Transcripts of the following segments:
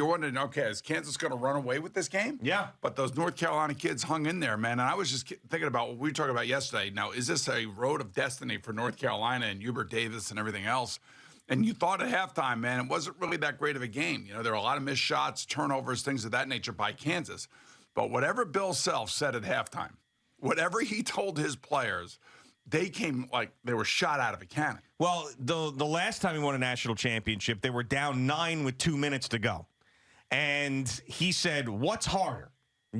you're wondering, okay, is Kansas going to run away with this game? Yeah. But those North Carolina kids hung in there, man. And I was just thinking about what we were talking about yesterday. Now, is this a road of destiny for North Carolina and Hubert Davis and everything else? And you thought at halftime, man, it wasn't really that great of a game. You know, there were a lot of missed shots, turnovers, things of that nature by Kansas. But whatever Bill Self said at halftime, whatever he told his players, they came like they were shot out of a cannon. Well, the last time he won a national championship, they were down 9 with 2 minutes to go. And he said, what's harder,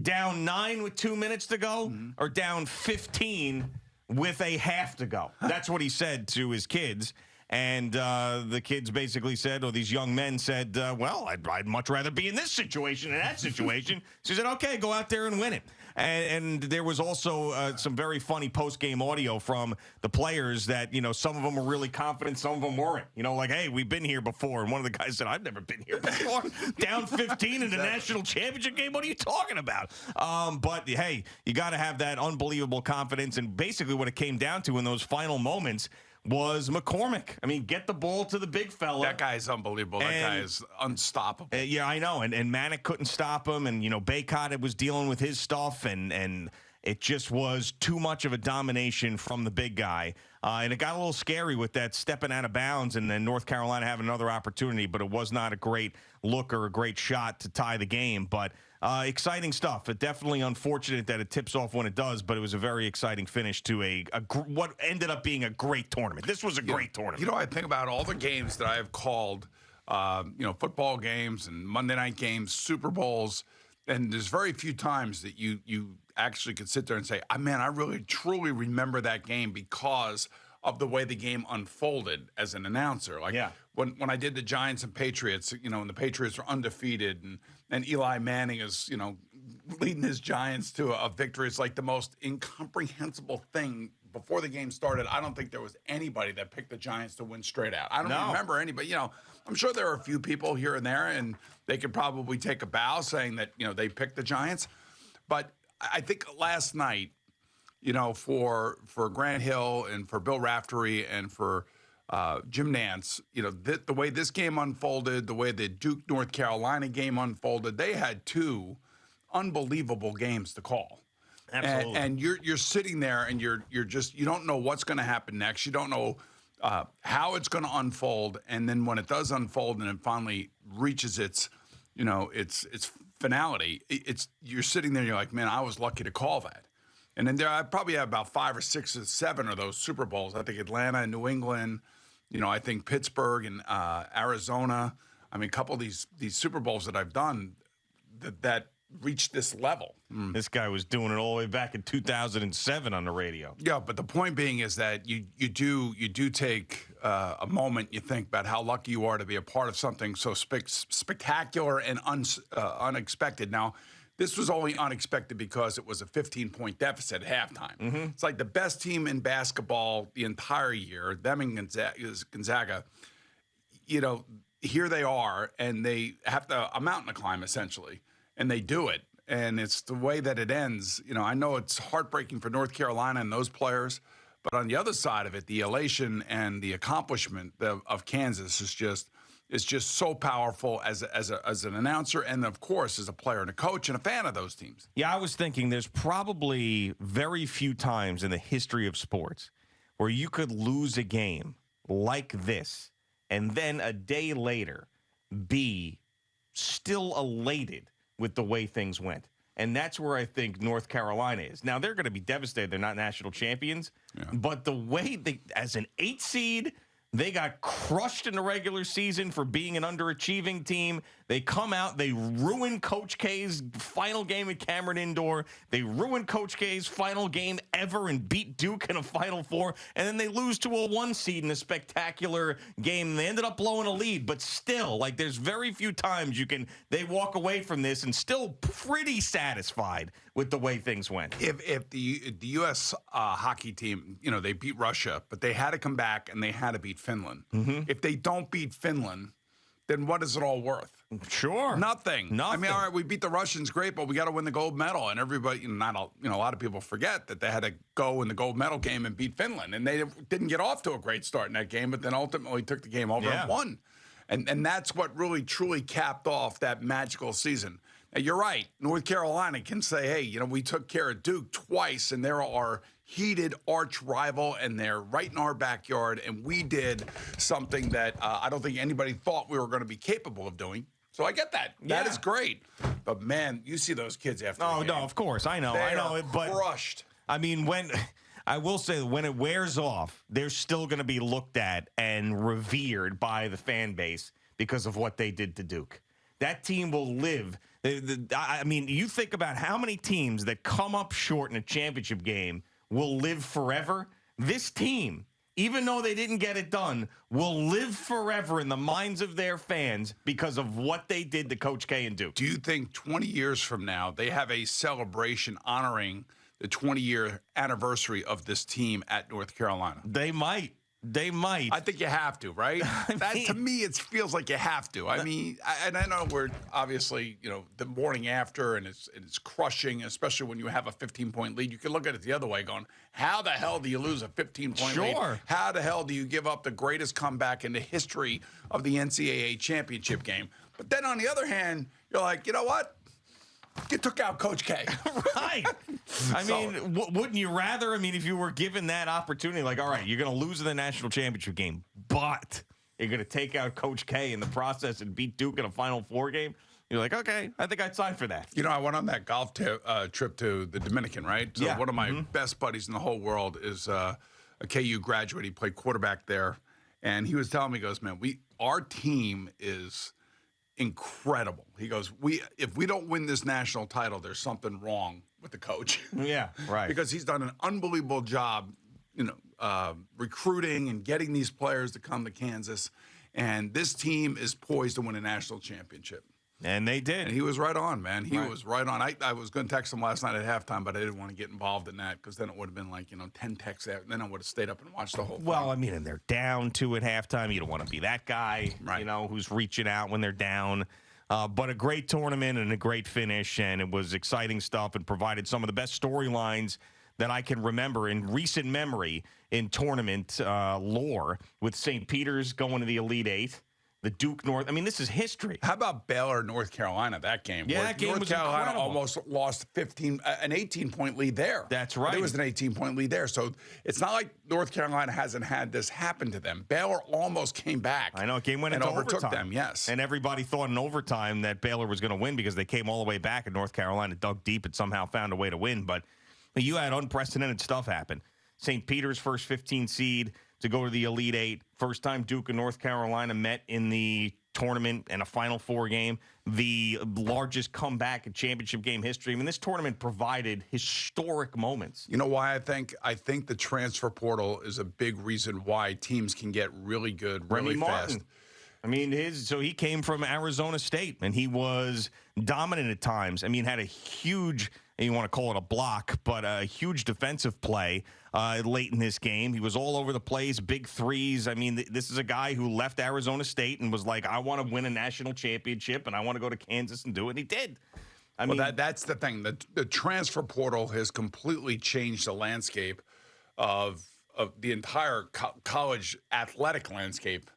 down 9 with 2 minutes to go or down 15 with a half to go? That's what he said to his kids. And the kids basically said, or these young men said, well, I'd much rather be in this situation than that situation. So he said, okay, go out there and win it. And there was also some very funny post-game audio from the players that, you know, some of them were really confident, some of them weren't. You know, like, hey, we've been here before. And one of the guys said, I've never been here before. Down 15 in the national championship game? What are you talking about? But, hey, you got to have that unbelievable confidence. And basically what it came down to in those final moments was McCormick. I mean, get the ball to the big fella. That guy is unbelievable. That guy is unstoppable. Yeah, I know. And Manick couldn't stop him. And, you know, Baycott was dealing with his stuff. And it just was too much of a domination from the big guy. And it got a little scary with that stepping out of bounds and then North Carolina having another opportunity. But it was not a great look or a great shot to tie the game. But exciting stuff. Definitely unfortunate that it tips off when it does, but it was a very exciting finish to what ended up being a great tournament. This was a great tournament. You know, I think about all the games that I have called, you know, football games and Monday night games, Super Bowls, and there's very few times that you actually could sit there and say, man, I really, truly remember that game because of the way the game unfolded as an announcer. Like when I did the Giants and Patriots, you know, and the Patriots were undefeated and Eli Manning is, you know, leading his Giants to a victory. It's like the most incomprehensible thing. Before the game started, I don't think there was anybody that picked the Giants to win straight out. I don't remember anybody. You know, I'm sure there are a few people here and there, and they could probably take a bow saying that, you know, they picked the Giants. But I think last night, you know, for Grant Hill and for Bill Raftery and for Jim Nantz, you know, the way this game unfolded, the way the Duke North Carolina game unfolded, they had two unbelievable games to call. Absolutely. And you're sitting there and you're just, you don't know what's going to happen next. You don't know how it's going to unfold. And then when it does unfold and it finally reaches its, you know, its finality, you're sitting there and you're like, man, I was lucky to call that. And then I probably have about 5 or 6 or 7 of those Super Bowls. I think Atlanta and New England, you know, I think Pittsburgh and Arizona. I mean, a couple of these Super Bowls that I've done that reached this level. This guy was doing it all the way back in 2007 on the radio. Yeah, but the point being is that you do take a moment. You think about how lucky you are to be a part of something so spectacular and unexpected. Now, this was only unexpected because it was a 15-point deficit at halftime. It's like the best team in basketball the entire year, them and Gonzaga, you know, here they are, and they have a mountain to climb, essentially, and they do it. And it's the way that it ends. You know, I know it's heartbreaking for North Carolina and those players, but on the other side of it, the elation and the accomplishment of Kansas is just so powerful as an announcer and, of course, as a player and a coach and a fan of those teams. Yeah, I was thinking there's probably very few times in the history of sports where you could lose a game like this and then a day later be still elated with the way things went. And that's where I think North Carolina is. Now, they're going to be devastated. They're not national champions. Yeah. But the way as an 8 seed, they got crushed in the regular season for being an underachieving team. They come out, they ruin Coach K's final game at Cameron Indoor. They ruin Coach K's final game ever and beat Duke in a Final Four. And then they lose to a 1 seed in a spectacular game. They ended up blowing a lead, but still, like, there's very few times they walk away from this and still pretty satisfied with the way things went. If the U.S. Hockey team, you know, they beat Russia, but they had to come back and they had to beat Finland. If they don't beat Finland, then what is it all worth? Sure. Nothing. I mean, all right, we beat the Russians, great, but we got to win the gold medal. And everybody, a lot of people forget that they had to go in the gold medal game and beat Finland. And they didn't get off to a great start in that game, but then ultimately took the game over and won. And that's what really, truly capped off that magical season. Now, you're right. North Carolina can say, hey, we took care of Duke twice, and they're our heated arch rival, and they're right in our backyard, and we did something that I don't think anybody thought we were going to be capable of doing. So I get that. That is great. But, man, you see those kids after the game. No, of course. I know. But crushed. I mean, I will say when it wears off, they're still going to be looked at and revered by the fan base because of what they did to Duke. That team will live. I mean, you think about how many teams that come up short in a championship game will live forever. This team, even though they didn't get it done, will live forever in the minds of their fans because of what they did to Coach K and Duke. Do you think 20 years from now they have a celebration honoring the 20-year anniversary of this team at North Carolina? They might. I think you have to, right? To me, it feels like you have to. I mean, I know we're obviously, the morning after, and it's crushing, especially when you have a 15-point lead. You can look at it the other way, going, how the hell do you lose a 15-point lead? How the hell do you give up the greatest comeback in the history of the NCAA championship game? But then on the other hand, you're like, you know what? You took out Coach K. Right. I mean, wouldn't you rather? I mean, if you were given that opportunity, like, all right, you're going to lose in the national championship game, but you're going to take out Coach K in the process and beat Duke in a Final Four game, you're like, okay, I think I'd sign for that. I went on that golf trip to the Dominican, right? So yeah. One of my best buddies in the whole world is a KU graduate. He played quarterback there. And he was telling me, he goes, man, our team is incredible. He goes, if we don't win this national title, there's something wrong with the coach. Yeah, right. Because he's done an unbelievable job, recruiting and getting these players to come to Kansas. And this team is poised to win a national championship. And they did. And he was right on, man. He was right on. I was going to text him last night at halftime, but I didn't want to get involved in that because then it would have been like, 10 texts after. Then I would have stayed up and watched the whole thing. Well, I mean, and they're down 2 at halftime. You don't want to be that guy, right, who's reaching out when they're down. But a great tournament and a great finish, and it was exciting stuff and provided some of the best storylines that I can remember in recent memory in tournament lore, with St. Peter's going to the Elite Eight. The Duke North. I mean, this is history. How about Baylor, North Carolina, that game? Yeah, that game was Carolina incredible. Almost lost an 18-point lead there. That's right. It was an 18-point lead there. So it's not like North Carolina hasn't had this happen to them. Baylor almost came back. I know. It game went and into overtook overtime. them, yes. And everybody thought in overtime that Baylor was going to win because they came all the way back and North Carolina dug deep and somehow found a way to win. But you had unprecedented stuff happen. St. Peter's first 15 seed to go to the Elite Eight. First time Duke and North Carolina met in the tournament and a Final Four game, the largest comeback in championship game history. I mean, this tournament provided historic moments. You know why I think the transfer portal is a big reason why teams can get really good really fast. Martin. I mean, he came from Arizona State, and he was dominant at times. I mean, had a huge, you want to call it a block, but a huge defensive play late in this game. He was all over the place, big threes. I mean, this is a guy who left Arizona State and was like, I want to win a national championship, and I want to go to Kansas and do it, and he did. I mean, that's the thing. The transfer portal has completely changed the landscape of the entire college athletic landscape.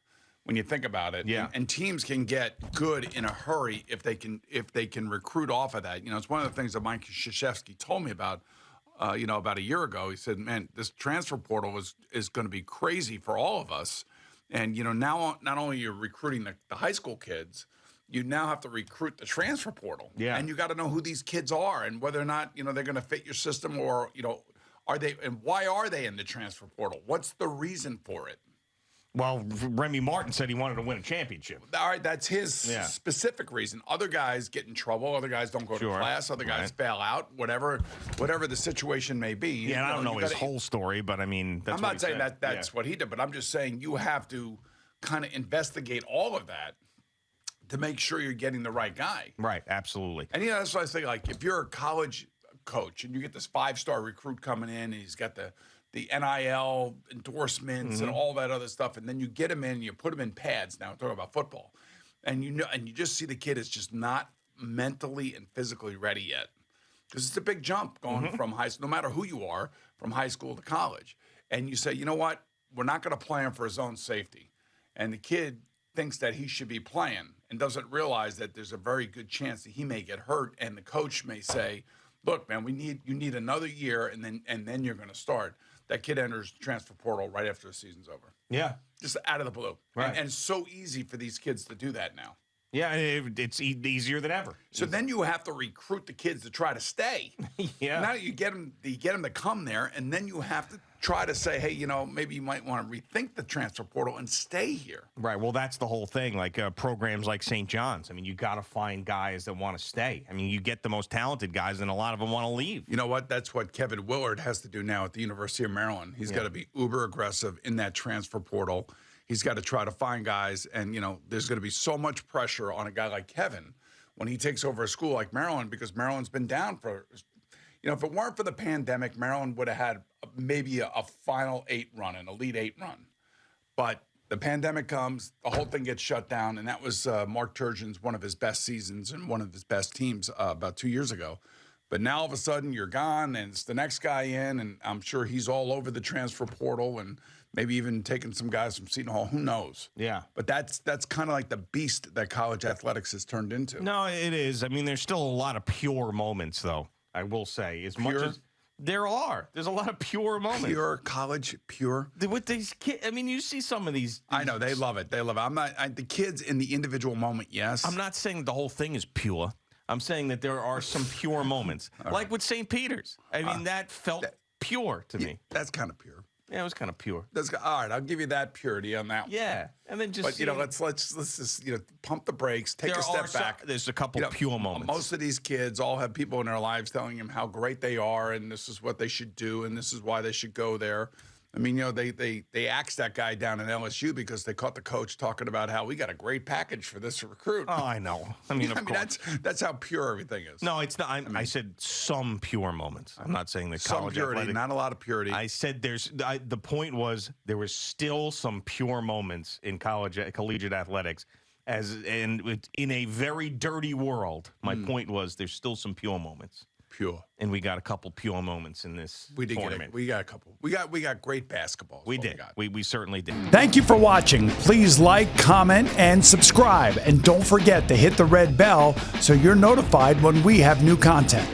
When you think about it, yeah. And teams can get good in a hurry if they can recruit off of that. It's one of the things that Mike Krzyzewski told me about, about a year ago. He said, "Man, this transfer portal is going to be crazy for all of us." And now not only you're recruiting the high school kids, you now have to recruit the transfer portal. Yeah, and you got to know who these kids are and whether or not they're going to fit your system or are they, and why are they in the transfer portal? What's the reason for it? Well, Remy Martin said he wanted to win a championship. All right, that's his specific reason. Other guys get in trouble. Other guys don't go to class. Other guys fail out. Whatever the situation may be. Yeah, and I don't know his whole story, but I mean, that's I'm not saying that's what he did, but I'm just saying you have to kind of investigate all of that to make sure you're getting the right guy. Right, absolutely. And that's what I think. Like, if you're a college coach and you get this 5-star recruit coming in, and he's got the NIL endorsements and all that other stuff, and then you get him in and you put him in pads. Now I'm talking about football, and you just see the kid is just not mentally and physically ready yet, because it's a big jump going from high school, no matter who you are, from high school to college. And you say, you know what, we're not going to play him for his own safety, and the kid thinks that he should be playing and doesn't realize that there's a very good chance that he may get hurt, and the coach may say, "Look, man, you need another year, and then you're going to start." That kid enters the transfer portal right after the season's over. Yeah. Just out of the blue. Right. And it's so easy for these kids to do that now. Yeah, it's easier than ever. So then you have to recruit the kids to try to stay. Yeah. Now you get them to come there, and then you have to try to say, hey, maybe you might want to rethink the transfer portal and stay here. Right. Well, that's the whole thing. Like programs like St. John's. I mean, you got to find guys that want to stay. I mean, you get the most talented guys, and a lot of them want to leave. You know what? That's what Kevin Willard has to do now at the University of Maryland. He's got to be uber aggressive in that transfer portal. He's got to try to find guys, and, there's going to be so much pressure on a guy like Kevin when he takes over a school like Maryland, because Maryland's been down for, if it weren't for the pandemic, Maryland would have had maybe a Final 8 run, an Elite 8 run. But the pandemic comes, the whole thing gets shut down, and that was Mark Turgeon's one of his best seasons and one of his best teams about 2 years ago. But now all of a sudden you're gone, and it's the next guy in, and I'm sure he's all over the transfer portal and maybe even taking some guys from Seton Hall. Who knows? Yeah. But that's kind of like the beast that college athletics has turned into. No, it is. I mean, there's still a lot of pure moments, though, I will say. Much as there's a lot of pure moments. Pure college, pure. With these kids, I mean, you see some of these. I know, they love it. They love it. The kids in the individual moment, yes. I'm not saying the whole thing is pure. I'm saying that there are some pure moments. Like with St. Peter's. I mean, that felt pure to me. That's kind of pure. Yeah, it was kind of pure. All right, I'll give you that purity on that one. Yeah, and then just. But let's just pump the brakes, take a step back. There's a couple pure moments. Most of these kids all have people in their lives telling them how great they are, and this is what they should do, and this is why they should go there. I mean, they axed that guy down in LSU because they caught the coach talking about how we got a great package for this recruit. Oh, I know. I mean, of course. That's how pure everything is. No, it's not. I said some pure moments. I'm not saying that some college purity, athletic, not a lot of purity. I said the point was there was still some pure moments in collegiate athletics, in a very dirty world. My point was there's still some pure moments. Pure. And we got a couple pure moments in this tournament. We got a couple. We got great basketball. We did. We certainly did. Thank you for watching. Please like, comment, and subscribe. And don't forget to hit the red bell so you're notified when we have new content.